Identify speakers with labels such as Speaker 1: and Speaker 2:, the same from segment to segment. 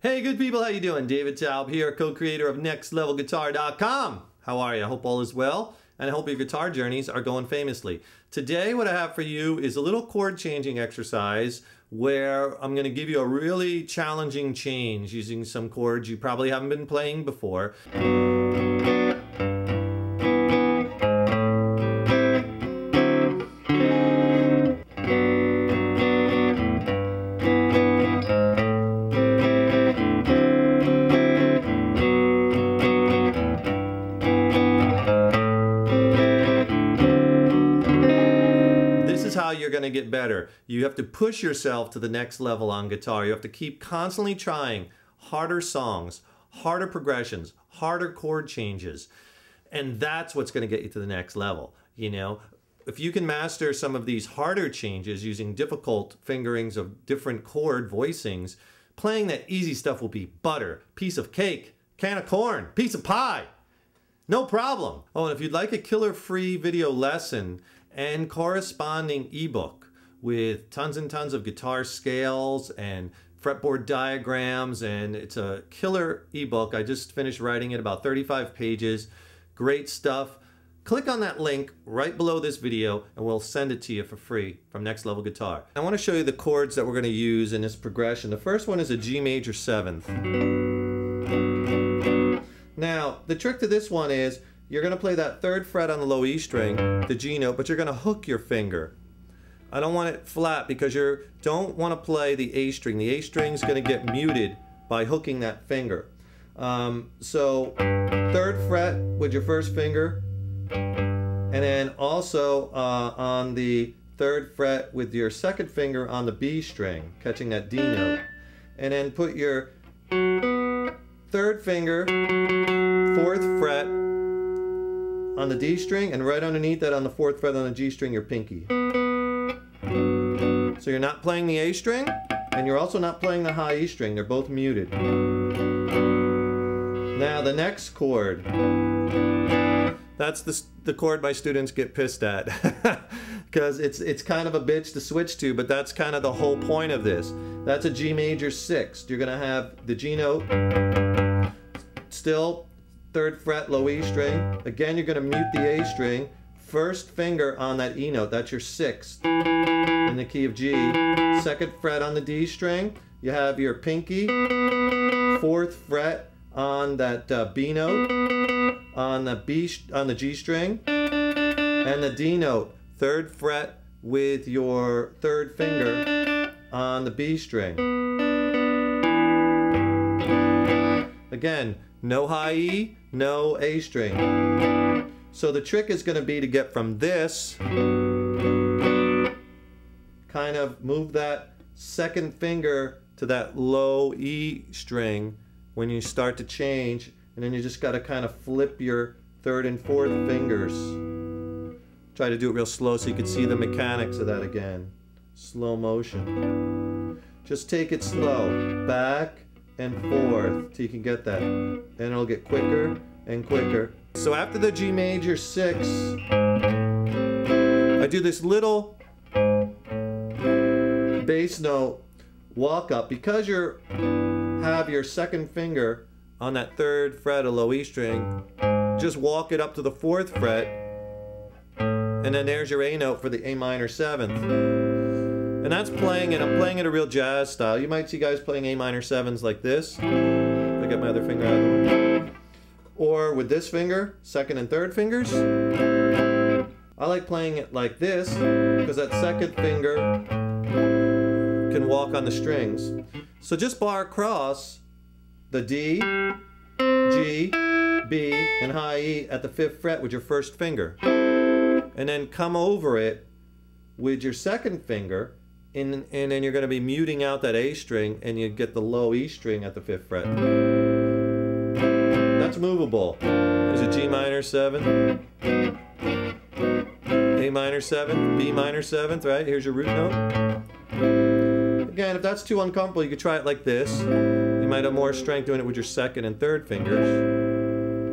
Speaker 1: Hey good people, how you doing? David Taub here, co-creator of NextLevelGuitar.com. How are you? I hope all is well, and I hope your guitar journeys are going famously. Today what I have for you is a little chord changing exercise where I'm going to give you a really challenging change using some chords you probably haven't been playing before. How you're going to get better. You have to push yourself to the next level on guitar. You have to keep constantly trying harder songs, harder progressions, harder chord changes, and that's what's going to get you to the next level. You know, if you can master some of these harder changes using difficult fingerings of different chord voicings, playing that easy stuff will be butter, piece of cake, can of corn, piece of pie. No problem. Oh, and if you'd like a killer free video lesson and corresponding ebook with tons and tons of guitar scales and fretboard diagrams, and it's a killer ebook. I just finished writing it, about 35 pages. Great stuff. Click on that link right below this video and we'll send it to you for free from Next Level Guitar. I want to show you the chords that we're going to use in this progression. The first one is a G major 7th. Now, the trick to this one is you're going to play that 3rd fret on the low E string, the G note, but you're going to hook your finger. I don't want it flat because you don't want to play the A string. The A string is going to get muted by hooking that finger. So 3rd fret with your 1st finger, and then also on the 3rd fret with your 2nd finger on the B string, catching that D note. And then put your 3rd finger, 4th fret on the D string, and right underneath that on the 4th fret on the G string, your pinky. So you're not playing the A string, and you're also not playing the high E string. They're both muted. Now the next chord. That's the chord my students get pissed at because it's kind of a bitch to switch to, but that's kind of the whole point of this. That's a G major 6th. You're going to have the G note, still 3rd fret, low E string. Again, you're going to mute the A string. 1st finger on that E note, that's your 6th in the key of G. 2nd fret on the D string. You have your pinky. 4th fret on that B note, on the G string, and the D note. 3rd fret with your 3rd finger on the B string. Again, no high E, no A string. So the trick is going to be to get from this, kind of move that 2nd finger to that low E string when you start to change, and then you just got to kind of flip your 3rd and 4th fingers. Try to do it real slow so you can see the mechanics of that again. Slow motion. Just take it slow, back and forth till you can get that, and it'll get quicker and quicker. So after the G major 6, I do this little bass note walk up. Because you have your 2nd finger on that 3rd fret of low E string, just walk it up to the 4th fret, and then there's your A note for the A minor 7th. And that's playing it. I'm playing it a real jazz style. You might see guys playing A minor 7s like this. I get my other finger out of the way. Or with this finger, 2nd and 3rd fingers. I like playing it like this because that 2nd finger can walk on the strings. So just bar across the D, G, B, and high E at the 5th fret with your 1st finger. And then come over it with your 2nd finger, and then you're going to be muting out that A string, and you get the low E string at the 5th fret. That's movable. There's a G minor 7th, A minor 7th, B minor 7th, right? Here's your root note. Again, if that's too uncomfortable, you could try it like this. You might have more strength doing it with your 2nd and 3rd fingers.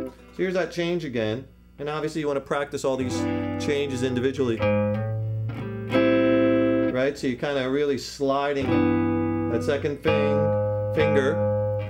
Speaker 1: So here's that change again. And obviously you want to practice all these changes individually. Right? So you're kind of really sliding that 2nd finger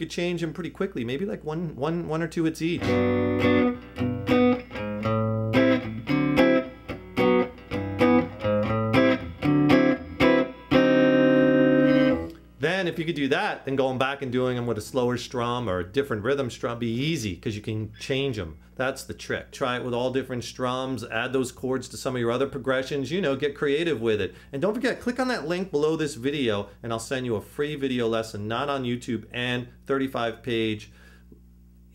Speaker 1: could change them pretty quickly, maybe like one or two hits each. Then if you could do that, then going back and doing them with a slower strum or a different rhythm strum be easy because you can change them. That's the trick. Try it with all different strums, add those chords to some of your other progressions, you know, get creative with it. And don't forget, click on that link below this video and I'll send you a free video lesson, not on YouTube, and 35-page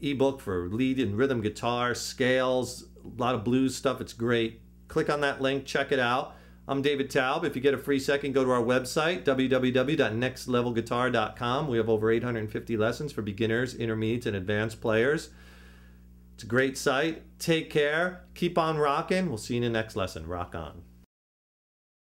Speaker 1: ebook for lead and rhythm guitar, scales, a lot of blues stuff. It's great. Click on that link, check it out. I'm David Taub. If you get a free second, go to our website, www.nextlevelguitar.com. We have over 850 lessons for beginners, intermediates, and advanced players. It's a great site. Take care. Keep on rocking. We'll see you in the next lesson. Rock on.